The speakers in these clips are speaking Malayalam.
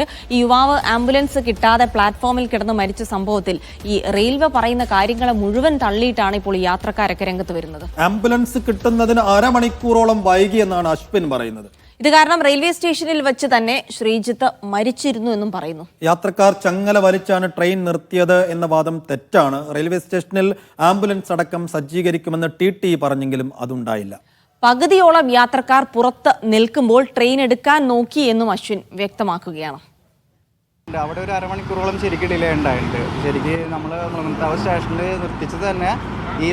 ഈ യുവാവ് ആംബുലൻസ് കിട്ടാതെ പ്ലാറ്റ്ഫോമിൽ കിടന്ന് മരിച്ച സംഭവത്തിൽ ഈ റെയിൽവേ പറയുന്ന കാര്യങ്ങളെ മുഴുവൻ തള്ളിയിട്ടാണ് ഇപ്പോൾ യാത്രക്കാരൊക്കെ രംഗത്ത് വരുന്നത്. ആംബുലൻസ് കിട്ടുന്നതിന് അരമണിക്കൂറോളം വൈകിയെന്നാണ് അശ്വിൻ പറയുന്നത്. ഇത് കാരണം റെയിൽവേ സ്റ്റേഷനിൽ വെച്ച് തന്നെ ശ്രീജിത്ത് മരിച്ചിരുന്നു എന്നും പറയുന്നു. യാത്രക്കാർ ചങ്ങല വലിച്ചാണ് ട്രെയിൻ നിർത്തിയത് എന്ന വാദം തെറ്റാണ്. റെയിൽവേ സ്റ്റേഷനിൽ ആംബുലൻസ് അടക്കം സജ്ജീകരിക്കുമെന്ന് ടി പറഞ്ഞെങ്കിലും അതുണ്ടായില്ല. പകുതിയോളം യാത്രക്കാർ പുറത്ത് നിൽക്കുമ്പോൾ ട്രെയിൻ എടുക്കാൻ നോക്കി എന്നും അശ്വിൻ വ്യക്തമാക്കുകയാണ്. അവിടെ ഒരു അരമണിക്കൂറോളം ശരിക്കും ഡിലേ ഉണ്ടായിട്ടുണ്ട്. ശരിക്കും നമ്മൾ മുളങ്ങത്താവ് സ്റ്റേഷനിൽ നിർത്തിച്ചത് തന്നെ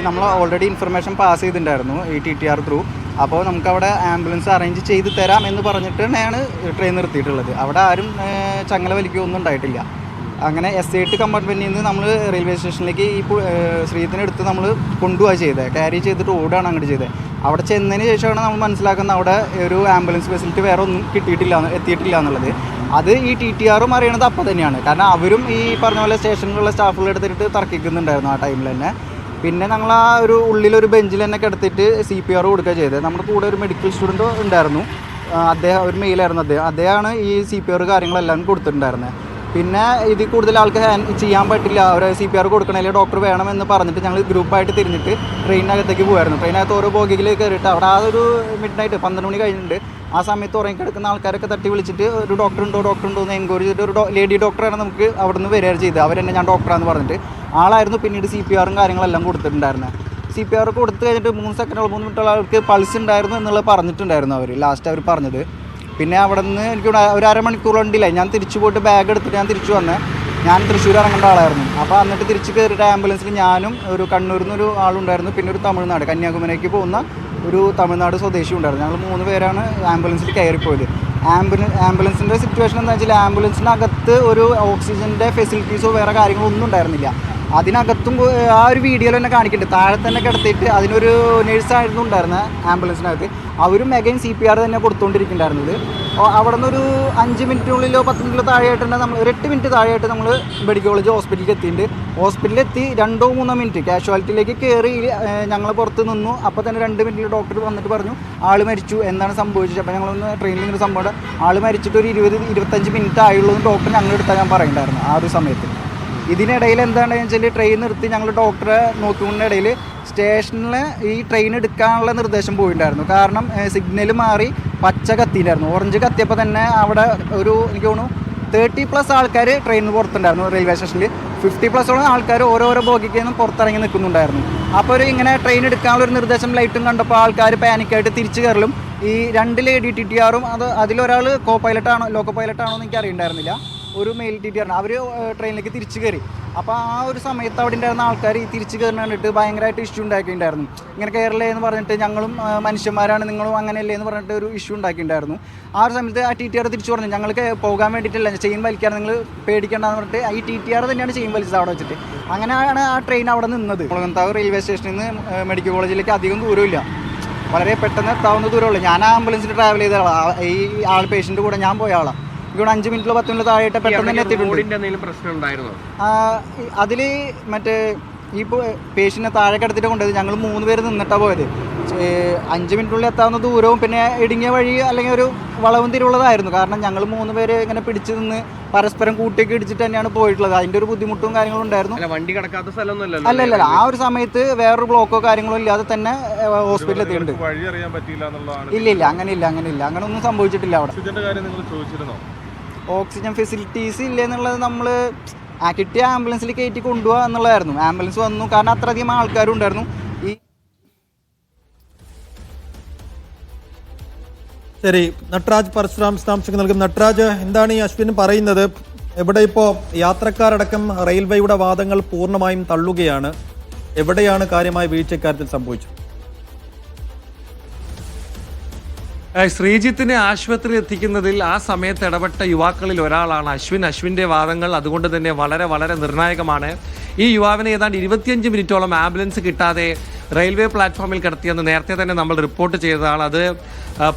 നമ്മൾ ഓൾറെഡി ഇൻഫർമേഷൻ പാസ് ചെയ്തിട്ടുണ്ടായിരുന്നു ഈ TTR ത്രൂ. അപ്പോൾ നമുക്കവിടെ ആംബുലൻസ് അറേഞ്ച് ചെയ്ത് തരാം എന്ന് പറഞ്ഞിട്ട് തന്നെയാണ് ട്രെയിൻ നിർത്തിയിട്ടുള്ളത്. അവിടെ ആരും ചങ്ങല വലിക്കുകയൊന്നും ഉണ്ടായിട്ടില്ല. അങ്ങനെ S8 കമ്പാർട്ട്മെൻറ്റിൽ നിന്ന് നമ്മൾ റെയിൽവേ സ്റ്റേഷനിലേക്ക് ഈ ശ്രീജിത്തിനെടുത്ത് നമ്മൾ കൊണ്ടുപോവുക ചെയ്തത്. ക്യാരി ചെയ്തിട്ട് ഓടുകയാണ് അങ്ങോട്ട് ചെയ്തത്. അവിടെ ചെന്നതിന് ശേഷമാണ് നമ്മൾ മനസ്സിലാക്കുന്നത് അവിടെ ഒരു ആംബുലൻസ് ഫെസിലിറ്റി വേറെ ഒന്നും എത്തിയിട്ടില്ല എന്നുള്ളത്. അത് ഈ TTRും അറിയണത് അപ്പോൾ തന്നെയാണ്. കാരണം അവരും ഈ പറഞ്ഞ പോലെ സ്റ്റേഷനിലുള്ള സ്റ്റാഫുകൾ എടുത്തിട്ട് തർക്കിക്കുന്നുണ്ടായിരുന്നു ആ ടൈമിൽ തന്നെ. പിന്നെ ഞങ്ങൾ ആ ഒരു ഉള്ളിലൊരു ബെഞ്ചിൽ തന്നെ കിടത്തിയിട്ട് CPR കൊടുക്കുക ചെയ്തത്. നമ്മുടെ കൂടെ ഒരു മെഡിക്കൽ സ്റ്റുഡൻറ്റ് ഉണ്ടായിരുന്നു, അദ്ദേഹം ഒരു മെയിലായിരുന്നു. അദ്ദേഹമാണ് ഈ CPR കാര്യങ്ങളെല്ലാം കൊടുത്തിട്ടുണ്ടായിരുന്നത്. പിന്നെ ഇതിൽ കൂടുതൽ ആൾക്ക് ചെയ്യാൻ പറ്റില്ല, ഒരു CPR കൊടുക്കണമെങ്കിൽ ഡോക്ടർ വേണമെന്ന് പറഞ്ഞിട്ട് ഞങ്ങൾ ഗ്രൂപ്പായിട്ട് തിരിഞ്ഞിട്ട് ട്രെയിനകത്തേക്ക് പോകുമായിരുന്നു. ട്രെയിനകത്ത് ഓരോ ബോഗിയിൽ കയറിയിട്ട് അവിടെ ആ ഒരു മിഡ് നൈറ്റ് 12 മണി കഴിഞ്ഞിട്ടുണ്ട്. ആ സമയത്ത് ഉറങ്ങിക്കിടക്കുന്ന ആൾക്കാരൊക്കെ തട്ടി വിളിച്ചിട്ട് ഒരു ഡോക്ടർ ഉണ്ടോ എന്ന് എൻക്വയറി ചെയ്തിട്ട് ഒരു ലേഡി ഡോക്ടറാണ് നമുക്ക് അവിടെ നിന്ന് വരിക ചെയ്തത്. അവരെന്നെ ഞാൻ ഡോക്ടറാണെന്ന് പറഞ്ഞിട്ട് ആളായിരുന്നു. പിന്നീട് CPRും കാര്യങ്ങളെല്ലാം കൊടുത്തിട്ടുണ്ടായിരുന്നത്. CPR കൊടുത്തു കഴിഞ്ഞിട്ട് 3 മിനിറ്റോളം അവർക്ക് പൾസ് ഉണ്ടായിരുന്നു എന്നുള്ളത് പറഞ്ഞിട്ടുണ്ടായിരുന്നു അവർ ലാസ്റ്റ് അവർ പറഞ്ഞത്. പിന്നെ അവിടെ നിന്ന് എനിക്ക് ഒരു അരമണിക്കൂറുണ്ടില്ല. ഞാൻ തിരിച്ചു പോയിട്ട് ബാഗ് എടുത്തിട്ട് ഞാൻ തിരിച്ചു വന്നേ. ഞാൻ തൃശ്ശൂർ ഇറങ്ങേണ്ട ആളായിരുന്നു. അപ്പോൾ എന്നിട്ട് തിരിച്ച് കയറിയിട്ട് ആംബുലൻസിൽ ഞാനും ഒരു കണ്ണൂരിൽ നിന്നൊരു ആളുണ്ടായിരുന്നു, പിന്നെ ഒരു തമിഴ്നാട് കന്യാകുമാരിക്ക് പോകുന്ന ഒരു തമിഴ്നാട് സ്വദേശി ഉണ്ടായിരുന്നു. ഞങ്ങൾ 3 പേരാണ് ആംബുലൻസിൽ കയറിപ്പോയത്. ആംബുലൻസിൻ്റെ സിറ്റുവേഷൻ എന്താ വെച്ചാൽ ആംബുലൻസിനകത്ത് ഒരു ഓക്സിജൻ്റെ ഫെസിലിറ്റീസോ വേറെ കാര്യങ്ങളോ ഒന്നും ഉണ്ടായിരുന്നില്ല. അതിനകത്തും ആ ഒരു വീഡിയോയിൽ തന്നെ കാണിക്കുന്നുണ്ട്. താഴെ തന്നെ കിടത്തിയിട്ട് അതിനൊരു നേഴ്സായിരുന്നു ഉണ്ടായിരുന്നത് ആംബുലൻസിനകത്ത്. അവരും മെഗൈൻ CPR തന്നെ കൊടുത്തുകൊണ്ടിരിക്കുന്നുണ്ടായിരുന്നത്. അവിടെ നിന്നൊരു 5 മിനിറ്റിനുള്ളിലോ 10 മിനിറ്റിലോ താഴെയായിട്ട് തന്നെ നമ്മൾ ഒരു 8 മിനിറ്റ് താഴെയായിട്ട് നമ്മൾ മെഡിക്കൽ കോളേജ് ഹോസ്പിറ്റലിൽ എത്തിയിട്ടുണ്ട്. ഹോസ്പിറ്റലിലെത്തി 2-3 മിനിറ്റ് കാഷ്വാലിറ്റിയിലേക്ക് കയറി ഞങ്ങൾ പുറത്ത് നിന്നു. അപ്പോൾ തന്നെ 2 മിനിറ്റിൽ ഡോക്ടർ വന്നിട്ട് പറഞ്ഞു ആൾ മരിച്ചു, എന്താണ് സംഭവിച്ചത്. അപ്പോൾ ഞങ്ങളൊന്ന് ട്രെയിനിൽ നിന്ന് സംഭവം ആൾ മരിച്ചിട്ട് ഒരു 20-25 മിനിറ്റ് ആയുള്ളൂ എന്ന് ഡോക്ടർ ഞങ്ങളെടുത്താൽ ഞാൻ പറയുന്നുണ്ടായിരുന്നു ആ ഒരു സമയത്ത്. ഇതിനിടയിൽ എന്താണെന്ന് വെച്ചാൽ ട്രെയിൻ നിർത്തി ഞങ്ങൾ ഡോക്ടറെ നോക്കുന്നതിനിടയിൽ സ്റ്റേഷനിൽ ഈ ട്രെയിൻ എടുക്കാനുള്ള നിർദ്ദേശം പോയിട്ടുണ്ടായിരുന്നു. കാരണം സിഗ്നൽ മാറി പച്ച കത്തിയിട്ടുണ്ടായിരുന്നു. ഓറഞ്ച് കത്തിയപ്പോൾ തന്നെ അവിടെ ഒരു എനിക്ക് തോന്നുന്നു 30+ ആൾക്കാർ ട്രെയിനിന് പുറത്തുണ്ടായിരുന്നു. റെയിൽവേ സ്റ്റേഷനിൽ 50+ ആൾക്കാർ ഓരോരോ ബോഗിക്ക് നിന്നും പുറത്തിറങ്ങി നിൽക്കുന്നുണ്ടായിരുന്നു. അപ്പോൾ ഒരു ഇങ്ങനെ ട്രെയിൻ എടുക്കാനുള്ള ഒരു നിർദ്ദേശം ലൈറ്റും കണ്ടപ്പോൾ ആൾക്കാർ പാനിക്കായിട്ട് തിരിച്ചു കയറലും ഈ 2 ലേഡി TTRും അതിലൊരാൾ ലോക്കോ പൈലറ്റാണോ എന്ന് എനിക്ക് അറിയണ്ടായിരുന്നില്ല. ഒരു മെയിൽ TTR അവർ ട്രെയിനിലേക്ക് തിരിച്ചു കയറി. അപ്പോൾ ആ ഒരു സമയത്ത് അവിടെ ഉണ്ടായിരുന്ന ആൾക്കാർ ഈ തിരിച്ചു കയറി കണ്ടിട്ട് ഭയങ്കരമായിട്ട് ഇഷ്യൂ ഉണ്ടാക്കിയിട്ടുണ്ടായിരുന്നു. ഇങ്ങനെ കയറില്ലേ എന്ന് പറഞ്ഞിട്ട് ഞങ്ങളും മനുഷ്യന്മാരാണ് നിങ്ങളും അങ്ങനെയല്ലേ എന്ന് പറഞ്ഞിട്ട് ഒരു ഇഷ്യൂ ഉണ്ടാക്കിയിട്ടുണ്ടായിരുന്നു. ആ ഒരു സമയത്ത് ആ TTR തിരിച്ചു പറഞ്ഞു ഞങ്ങൾക്ക് പോകാൻ വേണ്ടിയിട്ടില്ല, ചെയിൻ വലിക്കാൻ നിങ്ങൾ പേടിക്കേണ്ടെന്ന് പറഞ്ഞിട്ട് ഈ TTR തന്നെയാണ് ചെയിൻ വലിച്ചത് അവിടെ വെച്ചിട്ട്. അങ്ങനെയാണ് ആ ട്രെയിൻ അവിടെ നിന്നത്. മുളങ്ങത്താവ് റെയിൽവേ സ്റ്റേഷനിൽ നിന്ന് മെഡിക്കൽ കോളേജിലേക്ക് അധികം ദൂരമില്ല, വളരെ പെട്ടെന്ന് എത്താവുന്ന ദൂരമുള്ളൂ. ഞാൻ ആ ആംബുലൻസിൽ ട്രാവൽ ചെയ്ത ആളാണ്. ഈ പേഷ്യൻ്റെ കൂടെ ഞാൻ പോയ ആളാണ്. ഇവിടെ 5 മിനിറ്റിലോ 10 മിനിറ്റിലോ താഴെയായിട്ട് പെട്ടെന്ന് തന്നെ എത്തിയിട്ടുണ്ട്. അതിൽ മറ്റേ ഈ പേഷ്യനെ താഴെ കിടത്തിയിട്ട് കൊണ്ടുപോയത് ഞങ്ങൾ 3 പേര് നിന്നിട്ടാണ് പോയത്. 5 മിനിറ്റിനുള്ളിൽ എത്താവുന്ന ദൂരവും പിന്നെ ഇടുങ്ങിയ വഴി അല്ലെങ്കിൽ ഒരു വളവും തിരിവുള്ളതായിരുന്നു. കാരണം ഞങ്ങൾ 3 പേര് ഇങ്ങനെ പിടിച്ച് നിന്ന് പരസ്പരം കൂട്ടിയൊക്കെ ഇടിച്ചിട്ട് തന്നെയാണ് പോയിട്ടുള്ളത്. അതിൻ്റെ ഒരു ബുദ്ധിമുട്ടും കാര്യങ്ങളും ഉണ്ടായിരുന്നു. വണ്ടി കിടക്കാത്ത സ്ഥലമൊന്നുമല്ല. അല്ലല്ല, ആ ഒരു സമയത്ത് വേറൊരു ബ്ലോക്കോ കാര്യങ്ങളോ ഇല്ലാതെ തന്നെ ഹോസ്പിറ്റലിൽ എത്തിയിട്ടുണ്ട്. ഇല്ല അങ്ങനെ ഒന്നും സംഭവിച്ചിട്ടില്ല. അവിടെ ഓക്സിജൻ ഫെസിലിറ്റീസ് ഇല്ല എന്നുള്ളത് നമ്മൾ കിട്ടിയ ആംബുലൻസിൽ കയറ്റി കൊണ്ടുപോകുക എന്നുള്ളതായിരുന്നു. ആംബുലൻസ് വന്നു, കാരണം അത്രയധികം ആൾക്കാരും ഉണ്ടായിരുന്നു. ശരി, നട്രാജ് പരശുരാം വിശദാംശങ്ങൾ നൽകും. നട്രാജ്, എന്താണ് ഈ അശ്വിൻ പറയുന്നത്? ഇവിടെ ഇപ്പോൾ യാത്രക്കാരടക്കം റെയിൽവേയുടെ വാദങ്ങൾ പൂർണ്ണമായും തള്ളുകയാണ്. എവിടെയാണ് കാര്യമായ വീഴ്ചക്കാര്യത്തിൽ സംഭവിച്ചത്? ശ്രീജിത്തിനെ ആശുപത്രിയിൽ എത്തിക്കുന്നതിൽ ആ സമയത്ത് ഇടപെട്ട യുവാക്കളിൽ ഒരാളാണ് അശ്വിൻ. അശ്വിൻ്റെ വാദങ്ങൾ അതുകൊണ്ട് തന്നെ വളരെ വളരെ നിർണായകമാണ്. ഈ യുവാവിനെ ഏതാണ്ട് 25 മിനിറ്റോളം ആംബുലൻസ് കിട്ടാതെ റെയിൽവേ പ്ലാറ്റ്ഫോമിൽ കിടത്തിയെന്ന് നേരത്തെ തന്നെ നമ്മൾ റിപ്പോർട്ട് ചെയ്തതാണ്. അത്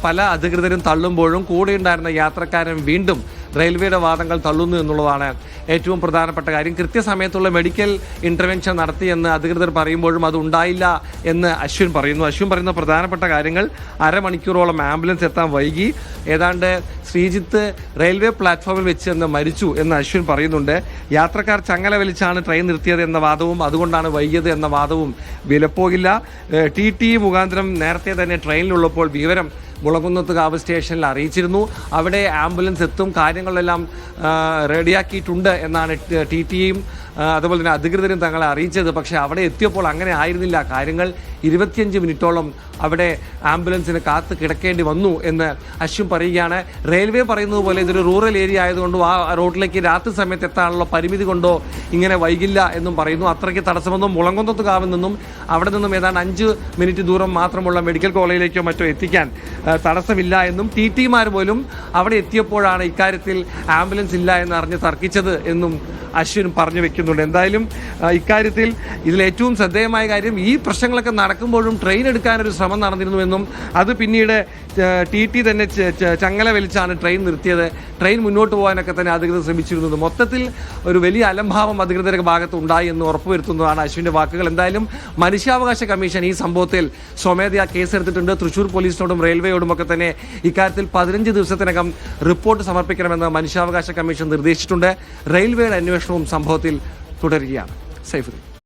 പല അധികൃതരും തള്ളുമ്പോഴും കൂടെ ഉണ്ടായിരുന്ന യാത്രക്കാരൻ വീണ്ടും റെയിൽവേയുടെ വാദങ്ങൾ തള്ളുന്നു എന്നുള്ളതാണ് ഏറ്റവും പ്രധാനപ്പെട്ട കാര്യം. കൃത്യസമയത്തുള്ള മെഡിക്കൽ ഇൻ്റർവെൻഷൻ നടത്തിയെന്ന് അധികൃതർ പറയുമ്പോഴും അത് ഉണ്ടായില്ല എന്ന് അശ്വിൻ പറയുന്നു. അശ്വിൻ പറയുന്ന പ്രധാനപ്പെട്ട കാര്യങ്ങൾ അരമണിക്കൂറോളം ആംബുലൻസ് എത്താൻ വൈകി, ഏതാണ്ട് ശ്രീജിത്ത് റെയിൽവേ പ്ലാറ്റ്ഫോമിൽ വെച്ച് എന്ന് മരിച്ചു എന്ന് അശ്വിൻ പറയുന്നുണ്ട്. യാത്രക്കാർ ചങ്ങല വലിച്ചാണ് ട്രെയിൻ നിർത്തിയത് എന്ന വാദവും അതുകൊണ്ടാണ് വൈകിയത് എന്ന വാദവും വിലപ്പോകില്ല. TTE മുഖാന്തരം നേരത്തെ തന്നെ ട്രെയിനിലുള്ളപ്പോൾ വിവരം മുളകുന്നത്തുകാവ് സ്റ്റേഷനിൽ അറിയിച്ചിരുന്നു. അവിടെ ആംബുലൻസ് എത്തും, കാര്യങ്ങളെല്ലാം റെഡിയാക്കിയിട്ടുണ്ട് എന്നാണ് TTEയും അതുപോലെ തന്നെ അധികൃതരും തങ്ങളെ അറിയിച്ചത്. പക്ഷേ അവിടെ എത്തിയപ്പോൾ അങ്ങനെ ആയിരുന്നില്ല കാര്യങ്ങൾ. 25 മിനിറ്റോളം അവിടെ ആംബുലൻസിന് കാത്ത് കിടക്കേണ്ടി വന്നു എന്ന് അശ്വിൻ പറയുകയാണ്. റെയിൽവേ പറയുന്നത് പോലെ ഇതൊരു റൂറൽ ഏരിയ ആയതുകൊണ്ടോ ആ റോഡിലേക്ക് രാത്രി സമയത്ത് എത്താനുള്ള പരിമിതി കൊണ്ടോ ഇങ്ങനെ വൈകില്ല എന്നും പറയുന്നു. അത്രയ്ക്ക് തടസ്സമൊന്നും മുളങ്കുന്നത്തുകാവിൽ നിന്നും അവിടെ നിന്നും ഏതാണ്ട് 5 മിനിറ്റ് ദൂരം മാത്രമുള്ള മെഡിക്കൽ കോളേജിലേക്കോ മറ്റോ എത്തിക്കാൻ തടസ്സമില്ല എന്നും TTമാർ പോലും അവിടെ എത്തിയപ്പോഴാണ് ഇക്കാര്യത്തിൽ ആംബുലൻസ് ഇല്ല എന്ന് അറിഞ്ഞ് തർക്കിച്ചത് എന്നും അശ്വിൻ പറഞ്ഞു വെക്കുന്നുണ്ട്. എന്തായാലും ഇക്കാര്യത്തിൽ ഇതിൽ ഏറ്റവും ശ്രദ്ധേയമായ കാര്യം ഈ പ്രശ്നങ്ങളൊക്കെ നടക്കുമ്പോഴും ട്രെയിൻ എടുക്കാനൊരു ശ്രമം നടന്നിരുന്നുവെന്നും അത് പിന്നീട് TT തന്നെ ചങ്ങല വലിച്ചാണ് ട്രെയിൻ നിർത്തിയത്. ട്രെയിൻ മുന്നോട്ട് പോകാനൊക്കെ തന്നെ അധികൃതർ ശ്രമിച്ചിരുന്നത്. മൊത്തത്തിൽ ഒരു വലിയ അലംഭാവം അധികൃതരുടെ ഭാഗത്ത് ഉണ്ടായി എന്ന് ഉറപ്പുവരുത്തുന്നതാണ് അശ്വിൻ്റെ വാക്കുകൾ. എന്തായാലും മനുഷ്യാവകാശ കമ്മീഷൻ ഈ സംഭവത്തിൽ സ്വമേധയാ കേസെടുത്തിട്ടുണ്ട്. തൃശ്ശൂർ പോലീസിനോടും റെയിൽവേയോടും ഒക്കെ തന്നെ ഇക്കാര്യത്തിൽ 15 ദിവസത്തിനകം റിപ്പോർട്ട് സമർപ്പിക്കണമെന്ന് മനുഷ്യാവകാശ കമ്മീഷൻ നിർദ്ദേശിച്ചിട്ടുണ്ട്. റെയിൽവേയുടെ അന്വേഷണവും സംഭവത്തിൽ തുടരുകയാണ്. സൈഫുദ്ദീൻ.